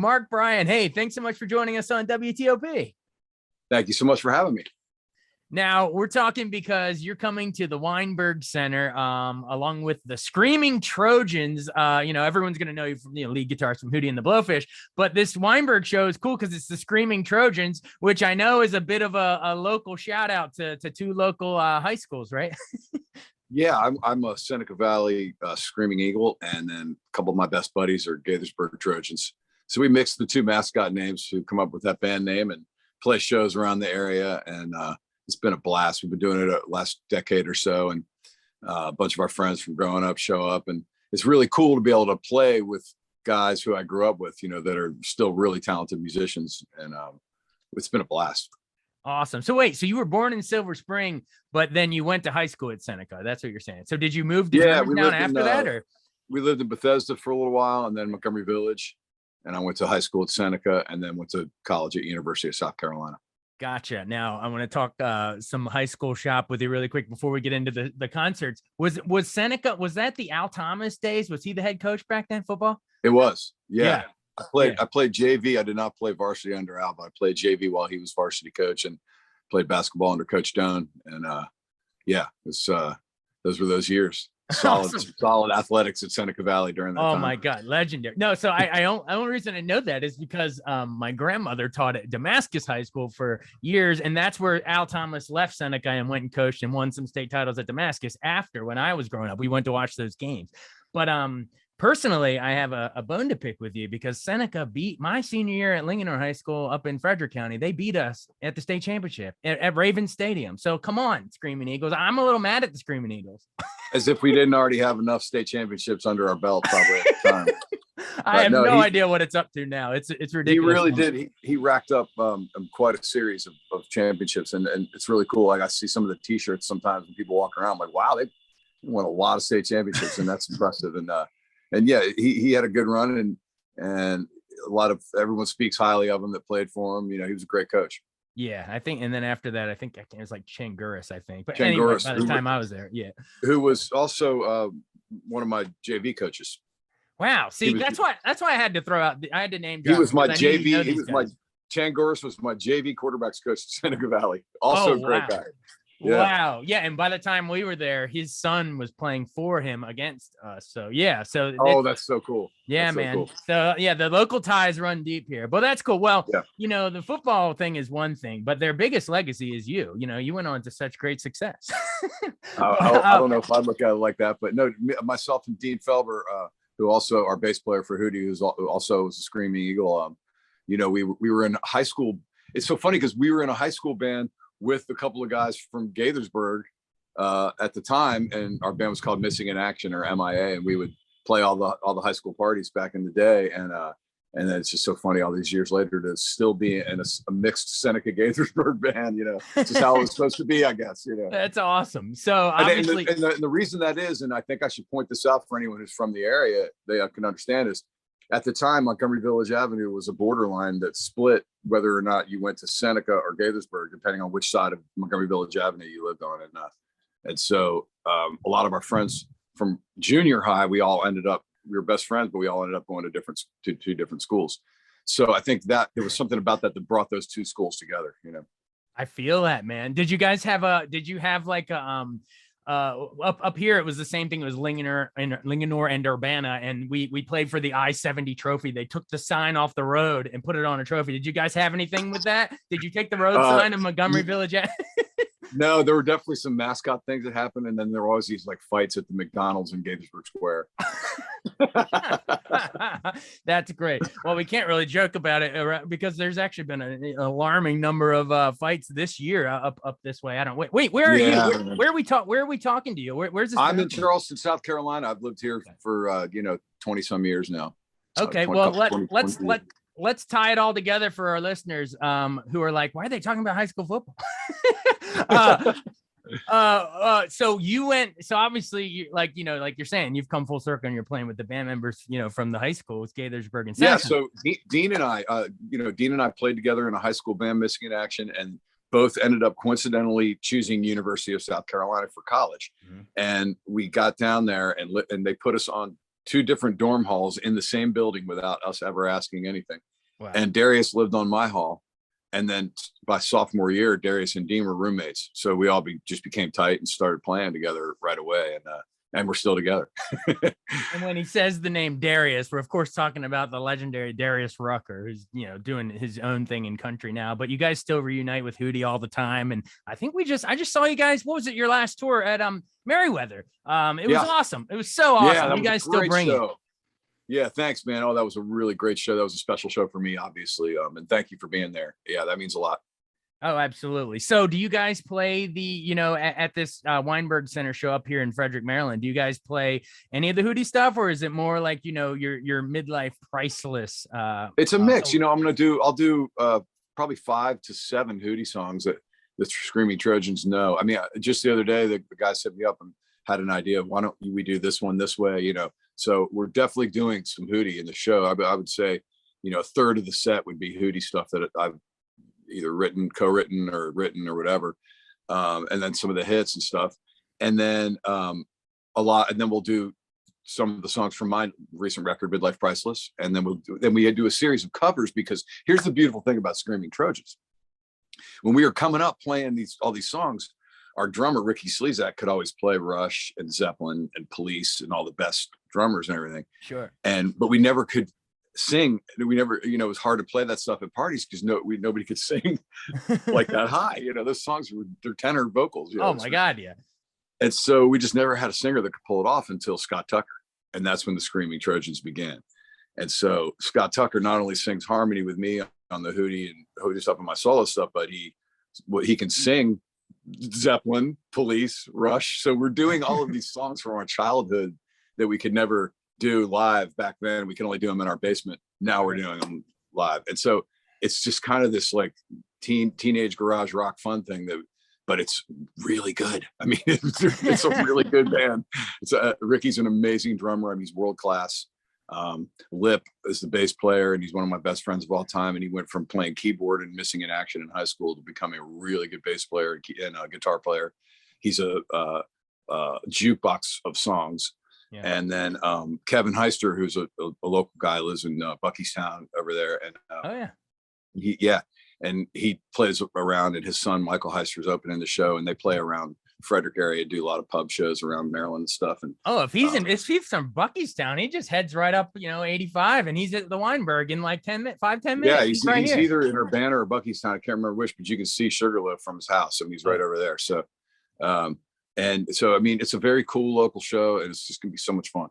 Mark Bryan. Hey, thanks so much for joining us on WTOP. Thank you so much for having me. Now, we're talking because you're coming to the Weinberg Center along with the Screaming Trojans. Everyone's going to know you from lead guitarist from Hootie and the Blowfish. But this Weinberg show is cool because it's the Screaming Trojans, which I know is a bit of a local shout out to two local high schools, right? Yeah, I'm a Seneca Valley Screaming Eagle, and then a couple of my best buddies are Gaithersburg Trojans. So we mixed the two mascot names to come up with that band name and play shows around the area. And it's been a blast. We've been doing it the last decade or so, and a bunch of our friends from growing up show up, and it's really cool to be able to play with guys who I grew up with, that are still really talented musicians, and it's been a blast. Awesome. So wait, so you were born in Silver Spring, but then you went to high school at Seneca. That's what you're saying. So did you move to Germantown after that, or? We lived in Bethesda for a little while, and then Montgomery Village, and I went to high school at Seneca, and then went to college at University of South Carolina. Gotcha. Now I want to talk some high school shop with you really quick before we get into the concerts. Was Seneca, was that the Al Thomas days? Was he the head coach back then, football? It was. Yeah. I played JV. I did not play varsity under Al, but I played JV while he was varsity coach, and played basketball under Coach Doan. And those were those years. Solid athletics at Seneca Valley during that time. Oh my God, legendary. No, so the only reason I know that is because my grandmother taught at Damascus High School for years, and that's where Al Thomas left Seneca and went and coached and won some state titles at Damascus after. When I was growing up, we went to watch those games. But personally, I have a bone to pick with you because Seneca beat my senior year at Linganore High School up in Frederick County. They beat us at the state championship at Raven Stadium. So come on, Screaming Eagles. I'm a little mad at the Screaming Eagles. As if we didn't already have enough state championships under our belt probably at the time. I have no idea what it's up to now. It's ridiculous. He really did. He racked up quite a series of championships, and it's really cool. Like I see some of the T-shirts sometimes when people walk around, I'm like, wow, they won a lot of state championships, and that's impressive. And yeah, he had a good run, and a lot of everyone speaks highly of him that played for him. He was a great coach. Yeah, I think, and then after that, I think it was like Changuris, I think. But Changuris, anyway, by the time I was there, who was also one of my JV coaches. Wow, see, that's why I had to throw out. I had to name drop. He was my JV. He was my Changuris was my JV quarterbacks coach at Seneca Valley. Also a great guy. Yeah. Wow. Yeah. And by the time we were there, his son was playing for him against us. So yeah. So that's so cool. Yeah, that's man. So, cool. So yeah, the local ties run deep here, but that's cool. Well, the football thing is one thing, but their biggest legacy is you. You went on to such great success. I don't know if I look at it like that, but no, myself and Dean Felber, who also our bass player for Hootie, who's also was a Screaming Eagle. We were in high school. It's so funny because we were in a high school band with a couple of guys from Gaithersburg at the time, and our band was called Missing in Action, or MIA, and we would play all the high school parties back in the day. And then it's just so funny all these years later to still be in a mixed Seneca Gaithersburg band. It's just how it was supposed to be, I guess. That's awesome. So obviously, and the reason that is, and I think I should point this out for anyone who's from the area, they can understand, is at the time, Montgomery Village Avenue was a borderline that split whether or not you went to Seneca or Gaithersburg, depending on which side of Montgomery Village Avenue you lived on. And so a lot of our friends from junior high, we were best friends, but we all ended up going to two different schools. So I think that there was something about that brought those two schools together. I feel that, man. Did you guys have like a up here it was the same thing. It was Linganore and Urbana, and we played for the I-70 trophy. They took the sign off the road and put it on a trophy. Did you guys have anything with that? Did you take the road sign of Montgomery Village? No, there were definitely some mascot things that happened, and then there were always these like fights at the McDonald's in Gaithersburg Square. That's great. Well, we can't really joke about it because there's actually been an alarming number of fights this year up this way. I don't wait. Where are you? Where are we talking to you? Where's this? I'm in Charleston, South Carolina. I've lived here for 20 some years now. Okay, well let's tie it all together for our listeners who are like, why are they talking about high school football? So you went, so obviously you like you're saying, you've come full circle and you're playing with the band members, from the high school with Gaithersburg and Seneca. Yeah. So Dean and I played together in a high school band, Missing in Action, and both ended up coincidentally choosing University of South Carolina for college. Mm-hmm. And we got down there and they put us on two different dorm halls in the same building without us ever asking anything. Wow. And Darius lived on my hall. And then by sophomore year, Darius and Dean were roommates. So we all just became tight and started playing together right away. And we're still together. And when he says the name Darius, we're of course talking about the legendary Darius Rucker, who's, you know, doing his own thing in country now, but you guys still reunite with Hootie all the time. And I think I just saw you guys. What was it? Your last tour at Merriweather. It was awesome. It was so awesome. Yeah, you guys still bring it. Yeah, thanks, man. Oh, that was a really great show. That was a special show for me, obviously. And thank you for being there. Yeah, that means a lot. Oh, absolutely. So do you guys play the, you know, at this Weinberg Center show up here in Frederick, Maryland? Do you guys play any of the Hootie stuff, or is it more like, you know, your midlife priceless? It's a mix. You know, I'll do probably 5 to 7 Hootie songs that the Screaming Trojans know. I mean, just the other day, the guy set me up and had an idea of why don't we do this one this way, you know? So we're definitely doing some Hootie in the show. I would say, you know, a third of the set would be Hootie stuff that I've either written, co-written or written or whatever. And then some of the hits and stuff. And then and then we'll do some of the songs from my recent record, Midlife Priceless. And then we do a series of covers, because here's the beautiful thing about Screaming Trojans. When we were coming up playing all these songs, our drummer, Ricky Slezak, could always play Rush and Zeppelin and Police and all the best drummers and everything. Sure. But we never could sing. We never, you know, it was hard to play that stuff at parties because nobody could sing like that high. You know, those songs they're tenor vocals. You know? Oh my God, yeah. And so we just never had a singer that could pull it off until Scott Tucker. And that's when the Screaming Trojans began. And so Scott Tucker not only sings harmony with me on the Hootie and Hootie stuff and my solo stuff, but he can sing Zeppelin, Police, Rush. So we're doing all of these songs from our childhood that we could never do live back then. We can only do them in our basement. Now we're doing them live. And so it's just kind of this like teenage garage rock fun thing but it's really good. I mean, it's a really good band. Ricky's an amazing drummer. I mean, he's world-class. Lip is the bass player, and he's one of my best friends of all time. And he went from playing keyboard and missing in action in high school to becoming a really good bass player and a guitar player. He's a jukebox of songs. Yeah. And then Kevin Heister, who's a local guy, lives in Buckystown over there. And and he plays around, and his son Michael Heister is opening the show, and they play around Frederick area, do a lot of pub shows around Maryland and stuff. And if he's from Buckystown, he just heads right up, 85, and he's at the Weinberg in like 10 minutes. Yeah, he's either in Urbana or Buckystown. I can't remember which, but you can see Sugarloaf from his house, and he's right over there. So, and so I mean, it's a very cool local show, and it's just gonna be so much fun.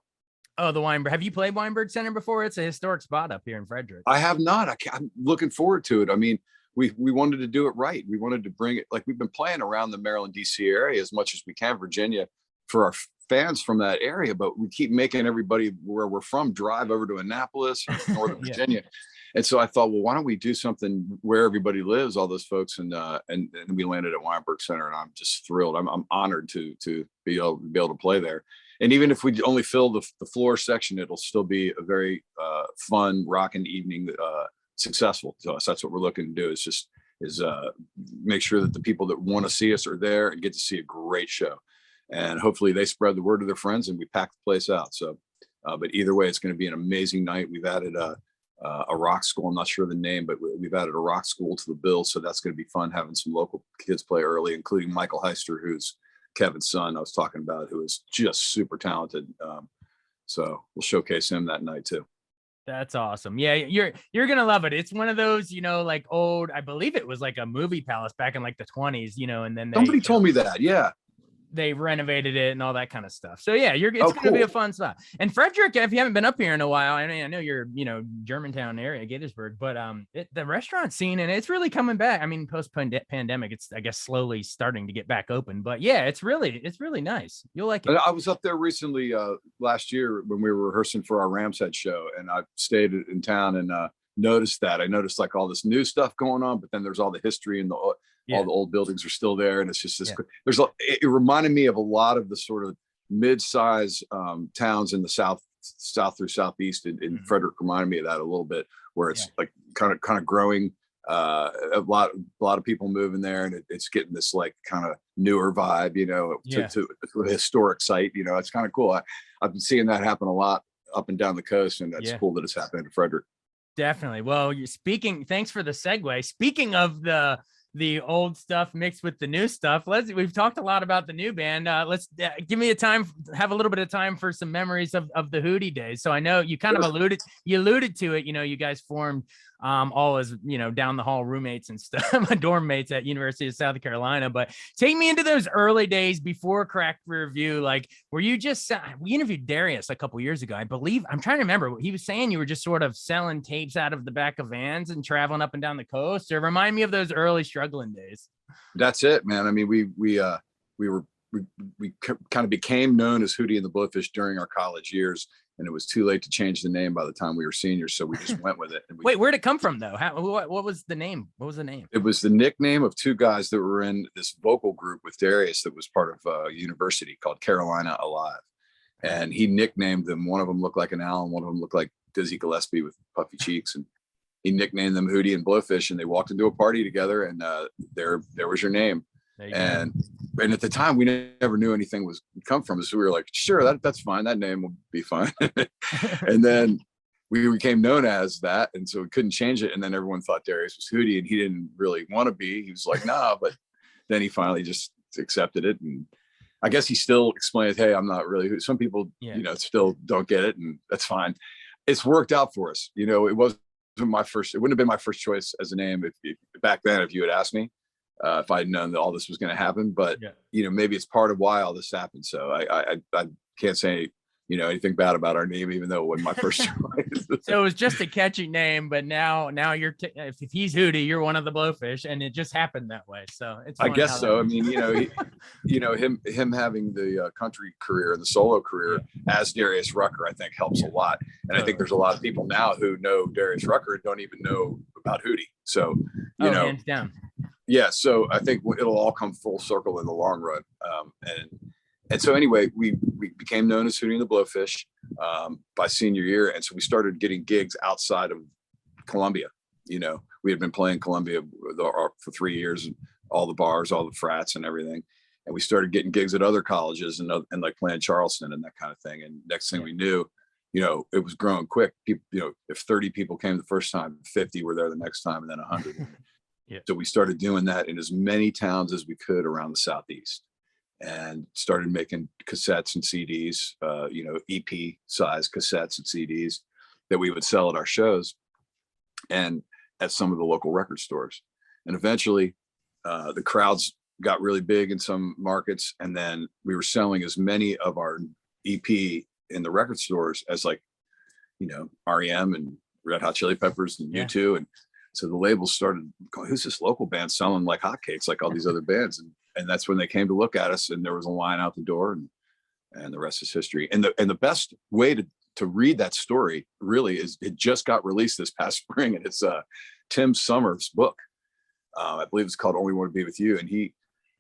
Oh, the Weinberg. Have you played Weinberg Center before? It's a historic spot up here in Frederick. I have not. I'm looking forward to it. I mean, we wanted to do it right. We wanted to bring it, like we've been playing around the Maryland, DC area as much as we can, Virginia, for our fans from that area, but we keep making everybody where we're from drive over to Annapolis or Northern Virginia. And so I thought, well, why don't we do something where everybody lives, all those folks, and we landed at Weinberg Center, and I'm just thrilled. I'm honored to be able to play there. And even if we only fill the floor section, it'll still be a very fun rocking evening, successful to us. That's what we're looking to do, is make sure that the people that want to see us are there and get to see a great show. And hopefully they spread the word to their friends and we pack the place out. So, but either way, it's going to be an amazing night. We've added a rock school. I'm not sure the name, but we've added a rock school to the bill. So that's going to be fun, having some local kids play early, including Michael Heister, who's Kevin's son I was talking about, who is just super talented. So we'll showcase him that night too. That's awesome. Yeah, you're gonna love it. It's one of those, like old, I believe it was like a movie palace back in like the 20s, and then somebody told me that. Yeah. They renovated it and all that kind of stuff. So yeah, it's gonna be a fun spot. And Frederick, if you haven't been up here in a while, I know you're, Germantown area, Gaithersburg, but the restaurant scene, and it's really coming back. I mean, post pandemic, it's, I guess, slowly starting to get back open. But yeah, it's really nice. You'll like it. I was up there recently last year when we were rehearsing for our Ram's Head show, and I stayed in town and noticed that. I noticed like all this new stuff going on, but then there's all the history and all the old buildings are still there, and it's just this. It reminded me of a lot of the sort of mid-size towns in the south through southeast in Frederick. Reminded me of that a little bit, where it's like kind of growing. A lot of people moving there, and it's getting this like kind of newer vibe, to a historic site. It's kind of cool. I've been seeing that happen a lot up and down the coast, and that's cool that it's happening in Frederick. Definitely. Well, you're speaking, thanks for the segue. Speaking of the old stuff mixed with the new stuff, we've talked a lot about the new band. Let's give me have a little bit of time for some memories of the Hootie days. So I know you kind of alluded to it, you guys formed all as, down the hall roommates and stuff, my dorm mates at University of South Carolina. But take me into those early days before Cracked Rear View. Like, were you just, we interviewed Darius a couple years ago, I believe. I'm trying to remember. He was saying you were just sort of selling tapes out of the back of vans and traveling up and down the coast. Or remind me of those early struggling days. That's it, man. I mean, we kind of became known as Hootie and the Blowfish during our college years, and it was too late to change the name by the time we were seniors, so we just went with it. Wait, where'd it come from though? What was the name? What was the name? It was the nickname of two guys that were in this vocal group with Darius that was part of a university called Carolina Alive, and he nicknamed them. One of them looked like an owl, and one of them looked like Dizzy Gillespie with puffy cheeks, and he nicknamed them Hootie and Blowfish. And they walked into a party together, and there was your name. And at the time we never knew anything was come from us. So we were like, sure, that's fine. That name will be fine. And then we became known as that. And so we couldn't change it. And then everyone thought Darius was Hootie, and he didn't really want to be. He was like, nah, but then he finally just accepted it. And I guess he still explained, hey, I'm not really who. Some people, still don't get it, and that's fine. It's worked out for us. It wouldn't have been my first choice as a name if back then, if you had asked me. If I'd known that all this was going to happen, but maybe it's part of why all this happened. So I can't say anything bad about our name, even though it wasn't my first choice. So it was just a catchy name, but now you're if he's Hootie, you're one of the Blowfish, and it just happened that way. So it's I guess so. I mean, him having the country career and the solo career as Darius Rucker, I think helps a lot. And I think there's a lot of people now who know Darius Rucker don't even know about Hootie. So hands down. Yeah, so I think it'll all come full circle in the long run. And so anyway, we became known as Hootie and the Blowfish by senior year. And so we started getting gigs outside of Columbia. We had been playing Columbia for 3 years, and all the bars, all the frats and everything. And we started getting gigs at other colleges and like playing Charleston and that kind of thing. And next thing we knew, it was growing quick. People, if 30 people came the first time, 50 were there the next time, and then 100. So we started doing that in as many towns as we could around the Southeast, and started making cassettes and CDs, EP size cassettes and CDs that we would sell at our shows and at some of the local record stores. And eventually the crowds got really big in some markets. And then we were selling as many of our EP in the record stores as REM and Red Hot Chili Peppers and U2. And so the labels started going, who's this local band selling like hotcakes, like all these other bands? And that's when they came to look at us, and there was a line out the door, and the rest is history. And the best way to read that story really is, it just got released this past spring, and it's Tim Summers' book. I believe it's called Only Want to Be With You. And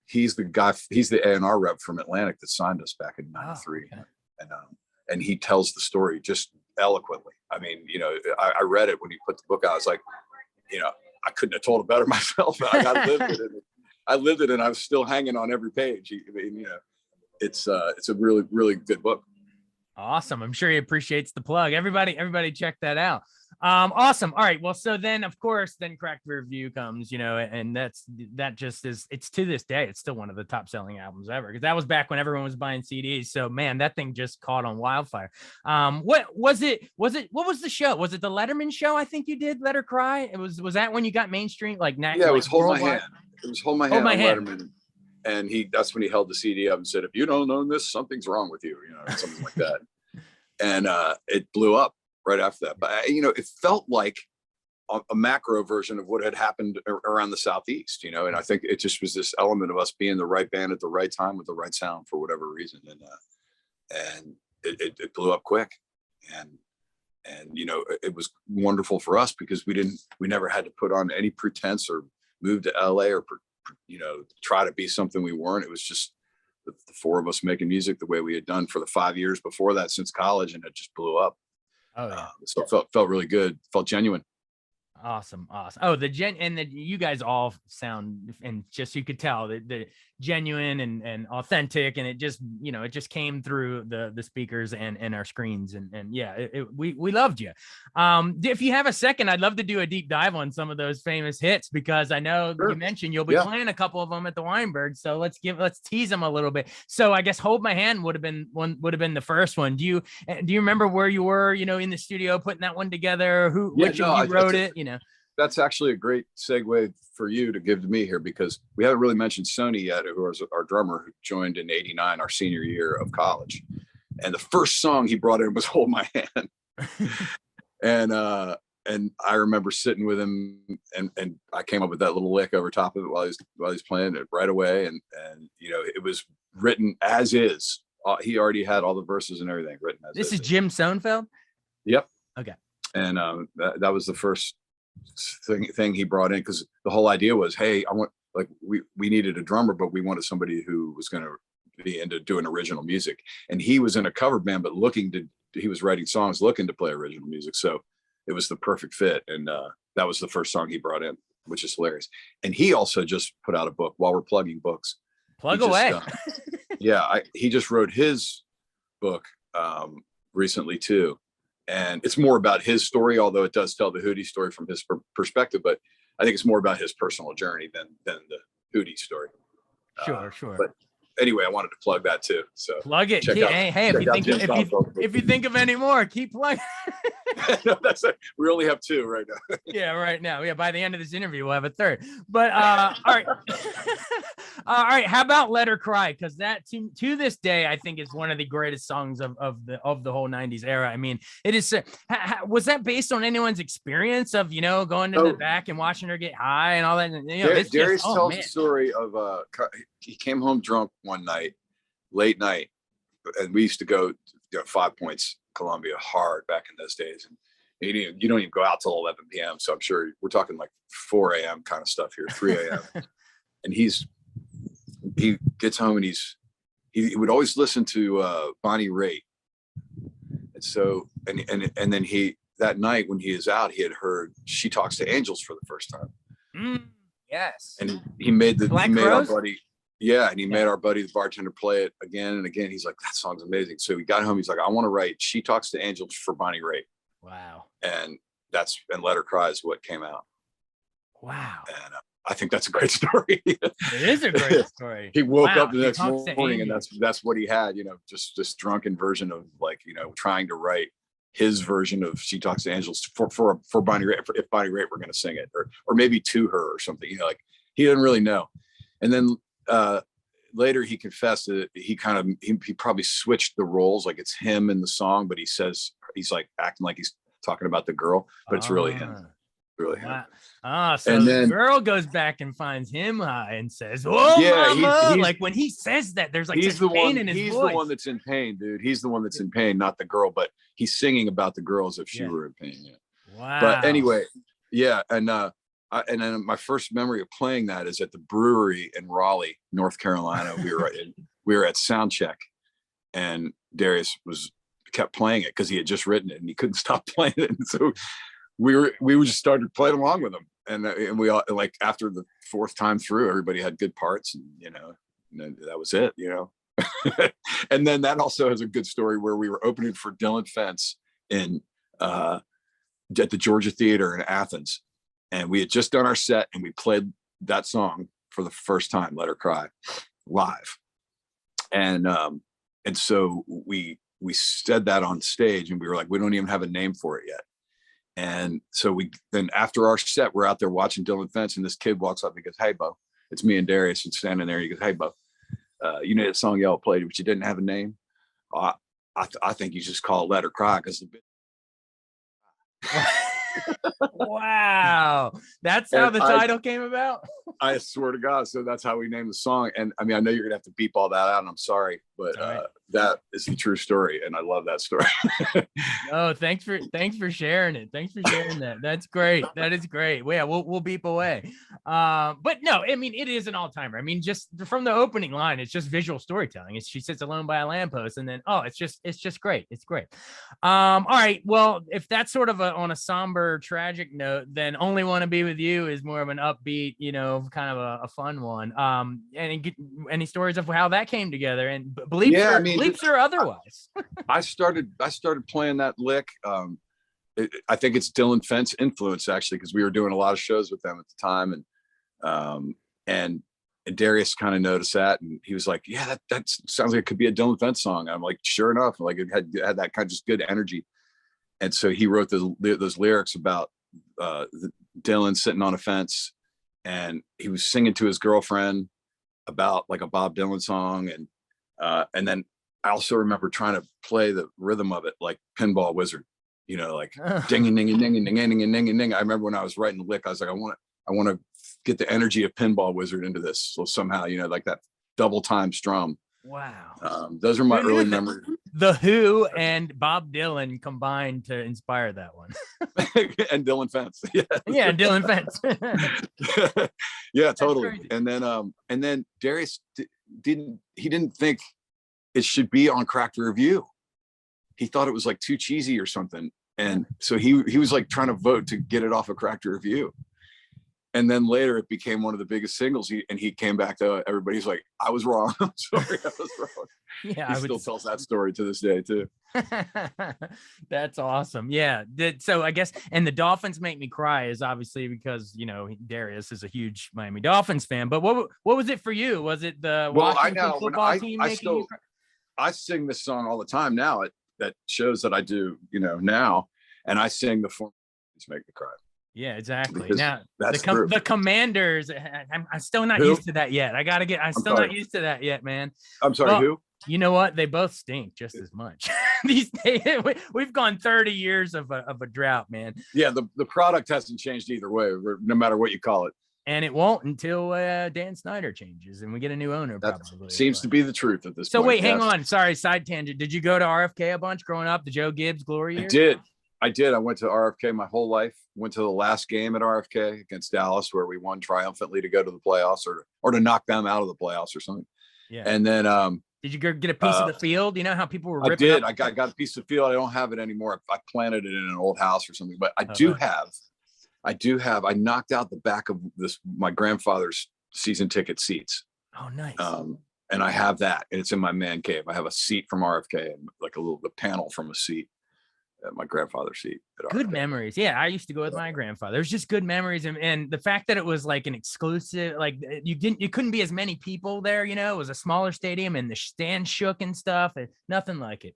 he's the guy, he's the A&R rep from Atlantic that signed us back in '93. Oh, okay. And he tells the story just eloquently. I mean, I read it when he put the book out. I was like, I couldn't have told it better myself. I lived it, and I was still hanging on every page. I mean, it's a really, really good book. Awesome. I'm sure he appreciates the plug. Everybody check that out. Awesome. All right. Well, so then of course, Cracked Rear View comes, and that just is, it's to this day, it's still one of the top selling albums ever. Cause that was back when everyone was buying CDs. So man, that thing just caught on wildfire. What was the show? Was it the Letterman show? I think you did Let Her Cry. Was that when you got mainstream? Yeah, it was Hold My Hand. It was Hold My Hand on Letterman. And that's when he held the CD up and said, if you don't own this, something's wrong with you, something like that. And it blew up right after that. But, it felt like a macro version of what had happened around the Southeast, and I think it just was this element of us being the right band at the right time with the right sound for whatever reason. And it blew up quick. And it was wonderful for us because we never had to put on any pretense or move to LA or, try to be something we weren't. It was just the four of us making music the way we had done for the 5 years before that, since college, and it just blew up. Oh yeah. So it felt really good. Felt genuine. Awesome. Oh, you guys all sound, and just, you could tell the genuine and authentic, and it just came through the speakers and our screens, and yeah, we loved you. If you have a second, I'd love to do a deep dive on some of those famous hits, because I know you mentioned you'll be playing a couple of them at the Weinberg, so let's tease them a little bit. So I guess Hold My Hand would have been the first one. Do you remember where you were, in the studio putting that one together? Which of you wrote it? That's actually a great segue for you to give to me here, because we haven't really mentioned Sony yet, who was our drummer, who joined in '89, our senior year of college. And the first song he brought in was Hold My Hand. and I remember sitting with him, and I came up with that little lick over top of it while he's playing it right away. And it was written as is. He already had all the verses and everything written as is. This is Jim Sonfeld? Yep. Okay. And that was the first thing he brought in, because the whole idea was, hey, we needed a drummer, but we wanted somebody who was going to be into doing original music. And he was in a cover band, but he was writing songs looking to play original music. So it was the perfect fit. And that was the first song he brought in, which is hilarious. And he also just put out a book. While we're plugging books, plug away. He just wrote his book recently too. And it's more about his story, although it does tell the Hootie story from his perspective, but I think it's more about his personal journey than the Hootie story. Sure. But anyway, I wanted to plug that too. So plug it. If you think of any more, keep plugging. No, we only have two right now. Yeah, right now. Yeah, by the end of this interview, we'll have a third. But all right. All right. How about Let Her Cry? Because that to this day, I think is one of the greatest songs of the whole '90s era. I mean, it is. Was that based on anyone's experience of going to the back and watching her get high and all that? Darius tells the story of he came home drunk one night, late night, and we used to go 5 Points, Columbia, hard back in those days, and you don't even go out till 11 p.m. So I'm sure we're talking like 4 a.m. kind of stuff here, 3 a.m. And he gets home, and he would always listen to Bonnie Raitt, and so and then that night when he is out, he had heard She Talks to Angels for the first time. Yes, and he made Rose? Our buddy. Yeah, and he made our buddy, the bartender, play it again and again. He's like, that song's amazing. So he got home. He's like, I want to write She Talks to Angels for Bonnie Raitt. Wow. And Let Her Cry is what came out. Wow. And I think that's a great story. It is a great story. He woke up the next morning, and that's what he had. Just this drunken version of trying to write his version of She Talks to Angels for Bonnie Raitt, if Bonnie Raitt were going to sing it, or maybe to her or something. He didn't really know. And then later he confessed that he probably switched the roles, like it's him in the song, but he's like acting like he's talking about the girl, but it's really him. Really him. So the girl goes back and finds him high and says, "Oh, yeah, mama!" Like when he says that, there's like he's the pain one. in his He's voice. the one that's in pain, dude. He's the one that's in pain, not the girl. But he's singing about the girl as if she were in pain. Yeah. Wow. But anyway, yeah, and then my first memory of playing that is at the brewery in Raleigh, North Carolina. We were at sound check, and Darius kept playing it because he had just written it and he couldn't stop playing it. And so we just started playing along with him, and we all, like, after the fourth time through, everybody had good parts, and and that was it. And then that also has a good story where we were opening for Dylan Fence at the Georgia Theater in Athens. And we had just done our set, and we played that song for the first time, Let Her Cry, live. And so we said that on stage, and we were like, we don't even have a name for it yet. And so then after our set, we're out there watching Dylan Fence, and this kid walks up and goes, "Hey, Bo," it's me and Darius, and standing there. He goes, "Hey, Bo, you know that song y'all played, but you didn't have a name? I think you just call it Let Her Cry because the bit." Wow, that's how the title came about. I swear to God. So that's how we named the song. And I mean, I know you're gonna have to beep all that out, and I'm sorry, but that is the true story, and I love that story. No, thanks for sharing it. Thanks for sharing that. That's great. That is great. Well, yeah, we'll beep away. But no, I mean, it is an all-timer. I mean, just from the opening line, it's just visual storytelling. She sits alone by a lamppost, and then it's just great. It's great. All right, well, if that's sort of on a somber, tragic note, then Only Want to Be With You is more of an upbeat, kind of a fun one. Any stories of how that came together, and bleeps or otherwise? I started playing that lick. I think it's Dylan Fent's influence, actually, because we were doing a lot of shows with them at the time, and Darius kind of noticed that, and he was like, "Yeah, that sounds like it could be a Dylan Fent song." I'm like, "Sure enough!" Like it had that kind of just good energy, and so he wrote those lyrics about Dylan sitting on a fence, and he was singing to his girlfriend about like a Bob Dylan song, and then I also remember trying to play the rhythm of it like Pinball Wizard, like ding ding ding ding ding ding ding ding. I remember when I was writing the lick, I was like, I want to get the energy of Pinball Wizard into this, so somehow, like that double time strum. Wow. Those are my early memories. The Who and Bob Dylan combined to inspire that one. And Dylan Fent's. Yeah, Dylan Fent's. Yeah, totally. And then Darius didn't think it should be on Cracked Review. He thought it was like too cheesy or something. And so he was like trying to vote to get it off of Cracked Review. And then later it became one of the biggest singles. He came back to everybody's like, I was wrong. I'm sorry, I was wrong. Yeah, he still tells that story to this day too. That's awesome. Yeah. So I guess, and the Dolphins Make Me Cry is obviously because, Darius is a huge Miami Dolphins fan, but what was it for you? Was it the Washington football team making you cry? I sing this song all the time now at shows that I do, now, and I sing the form to make me cry. Yeah, exactly. Because now the Commanders, I'm still not used to that yet. I'm still not used to that yet, man. I'm sorry, who? You know what? They both stink just as much. These days, we've gone 30 years of a drought, man. Yeah, the product hasn't changed either way, no matter what you call it. And it won't until Dan Snyder changes and we get a new owner. That probably seems to be the truth at this point. So wait, hang on. Sorry, side tangent. Did you go to RFK a bunch growing up? The Joe Gibbs glory years? I did. I went to RFK my whole life. Went to the last game at RFK against Dallas, where we won triumphantly to go to the playoffs, or to knock them out of the playoffs or something. Yeah. And then did you go get a piece of the field? You know how people were ripping I did. I got a piece of the field. I don't have it anymore. I planted it in an old house or something, but I do have. I knocked out the back of my grandfather's season ticket seats. Oh, nice. And I have that, and it's in my man cave. I have a seat from RFK and like the panel from a seat at my grandfather's seat. Good memories. Yeah, I used to go with my grandfather. There's just good memories, and the fact that it was like an exclusive, like you couldn't be as many people there. It was a smaller stadium, and the stand shook and stuff. And nothing like it.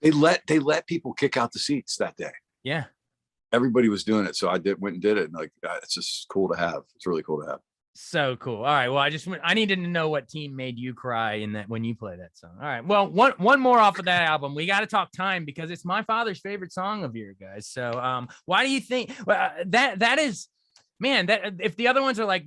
They let people kick out the seats that day. Yeah. Everybody was doing it, so I went and did it. And like, it's just cool to have. It's really cool to have. So cool. All right. Well, I needed to know what team made you cry in that when you play that song. All right. Well, one more off of that album. We got to talk Time, because it's my father's favorite song of yours, guys. So, why do you think that is, man? That if the other ones are like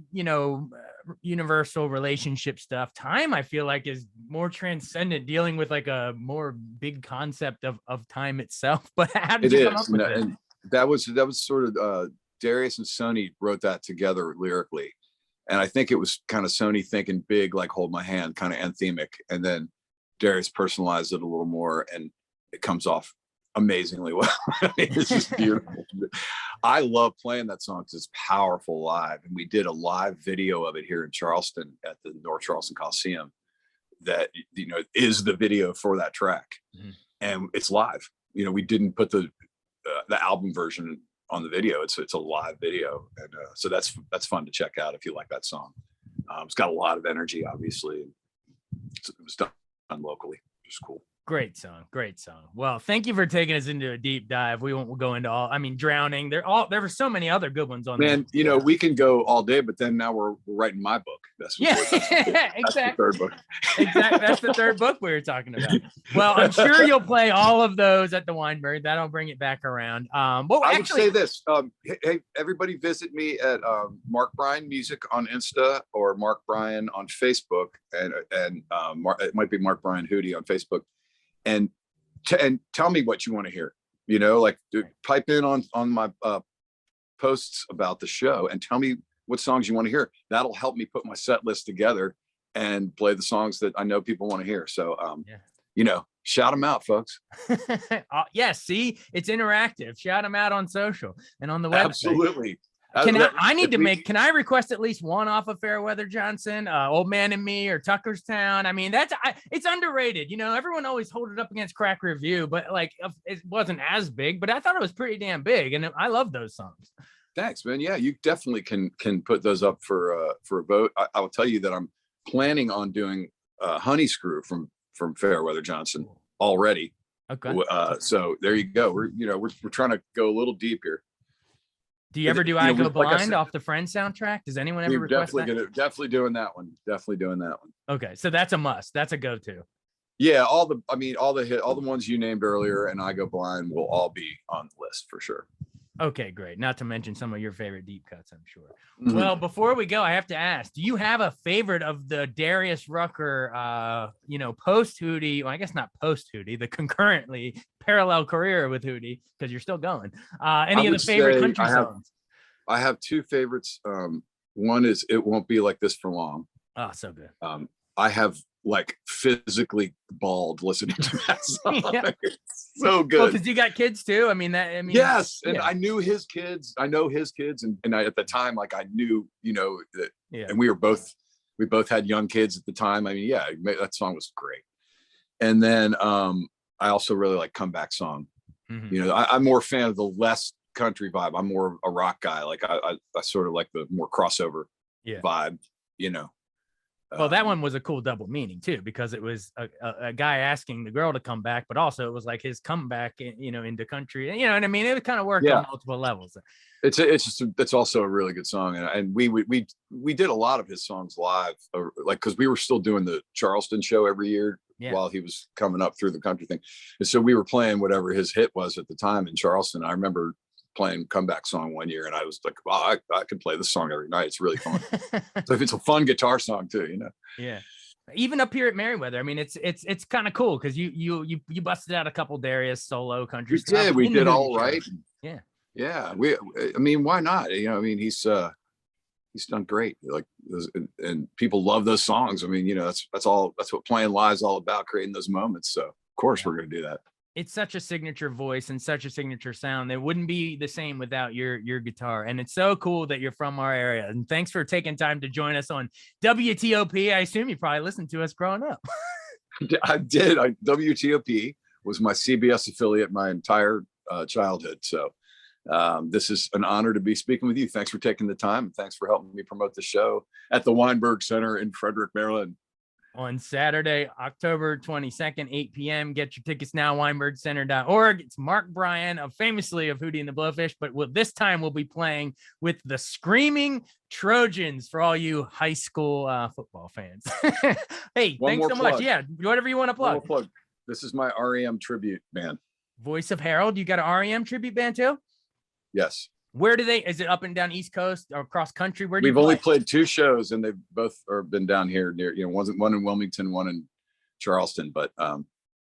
universal relationship stuff, Time I feel like is more transcendent, dealing with like a more big concept of time itself. But how did you come up with it? And that was sort of Darius and Sony wrote that together lyrically. And I think it was kind of Sony thinking big, like Hold My Hand, kind of anthemic. And then Darius personalized it a little more, and it comes off amazingly well. It's just beautiful. I love playing that song because it's powerful live. And we did a live video of it here in Charleston at the North Charleston Coliseum that, is the video for that track. Mm-hmm. And it's live. We didn't put the album version on the video. It's a live video, and so that's fun to check out if you like that song. It's got a lot of energy, obviously. It was done locally, which is cool. Great song. Well, thank you for taking us into a deep dive. We won't go into all. I mean, Drowning. There were so many other good ones on. Man, we can go all day, but then now we're writing my book. That's exactly. That's the third book. Exactly. That's the third book we were talking about. Well, I'm sure you'll play all of those at the Weinberg. That'll bring it back around. Well, I would say this. Hey, everybody, visit me at Mark Bryan Music on Insta, or Mark Bryan on Facebook, and it might be Mark Bryan Hootie on Facebook. And tell me what you want to hear, pipe in on my posts about the show and tell me what songs you want to hear. That'll help me put my set list together and play the songs that I know people want to hear. So, you know, shout them out, folks. Yes, see, it's interactive. Shout them out on social and on the website. Absolutely. Can I request at least one off of Fairweather Johnson, Old Man and Me, or Tuckerstown? I mean, it's underrated. You know, everyone always hold it up against Crack Review, but like it wasn't as big, but I thought it was pretty damn big, and I love those songs. Thanks, man. Yeah, you definitely can put those up for a vote. I will tell you that I'm planning on doing Honey Screw from Fairweather Johnson already. Okay. So there you go. We're trying to go a little deep here. Do you ever do I Go Blind off the Friends soundtrack? Does anyone ever request that? Definitely doing that one. Okay, so that's a must. That's a go-to. Yeah, all the ones you named earlier and I Go Blind will all be on the list for sure. Okay, great. Not to mention some of your favorite deep cuts, I'm sure. Mm-hmm. Well, before we go, I have to ask, do you have a favorite of the Darius Rucker, post Hootie? Well, I guess not post Hootie, the concurrently parallel career with Hootie, because you're still going. Any of the favorite country songs? I have two favorites. One is It Won't Be Like This for Long. Oh, so good. I have like physically bawled listening to that song. Yeah. It's so good. Well, because you got kids too. Yes, and I knew his kids. I know his kids, and I, at the time, like I knew, that, and we both had young kids at the time. I mean, yeah, that song was great. And then I also really like Comeback Song. Mm-hmm. I'm more a fan of the less country vibe. I'm more a rock guy. Like I sort of like the more crossover vibe. Well, that one was a cool double meaning too, because it was a guy asking the girl to come back, but also it was like his comeback, into country. You know what I mean? It kind of worked on multiple levels. It's also a really good song, and we did a lot of his songs live, like because we were still doing the Charleston show every year while he was coming up through the country thing, and so we were playing whatever his hit was at the time in Charleston. I remember playing Comeback Song one year, and I was like, wow, I could play this song every night. It's really fun. So if it's a fun guitar song too, Yeah. Even up here at Meriwether, I mean, it's kind of cool because you busted out a couple Darius solo country stuff. We did all right. Yeah. Yeah. Why not? He's done great. Like, and people love those songs. I mean, that's what playing live is all about, creating those moments. So of course we're going to do that. It's such a signature voice and such a signature sound. It wouldn't be the same without your guitar. And it's so cool that you're from our area. And thanks for taking time to join us on WTOP. I assume you probably listened to us growing up. I did. WTOP was my CBS affiliate my entire childhood. So this is an honor to be speaking with you. Thanks for taking the time. And thanks for helping me promote the show at the Weinberg Center in Frederick, Maryland. On Saturday, October 22nd, 8 p.m. Get your tickets now, weinbergcenter.org. It's Mark Bryan, famously of Hootie and the Blowfish, but this time we'll be playing with the Screaming Trojans for all you high school football fans. Hey, thanks so much. Yeah, whatever you want to plug. This is my REM tribute band. Voice of Harold. You got an REM tribute band too? Yes. Where is it up and down East Coast or across country? We've only played 2 shows, and they've both been down here near, one in Wilmington, one in Charleston, but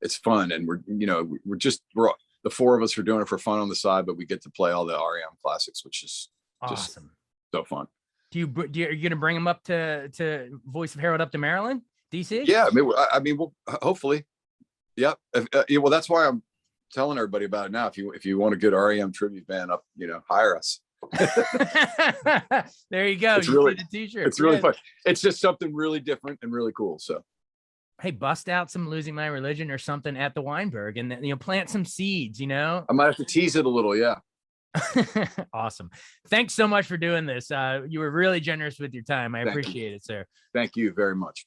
it's fun. And we're the 4 of us are doing it for fun on the side, but we get to play all the REM classics, which is awesome. Just so fun. Are you going to bring them up to Voice of Harold up to Maryland, DC? Yeah. We'll hopefully. Yeah. Well, that's why I'm telling everybody about it now. If you want a good REM tribute band up, hire us. There you go. It's really fun. It's just something really different and really cool. So hey, bust out some Losing My Religion or something at the Weinberg, and then plant some seeds. I might have to tease it a little. Yeah. Awesome. Thanks so much for doing this. You were really generous with your time. I appreciate it, sir. Thank you very much.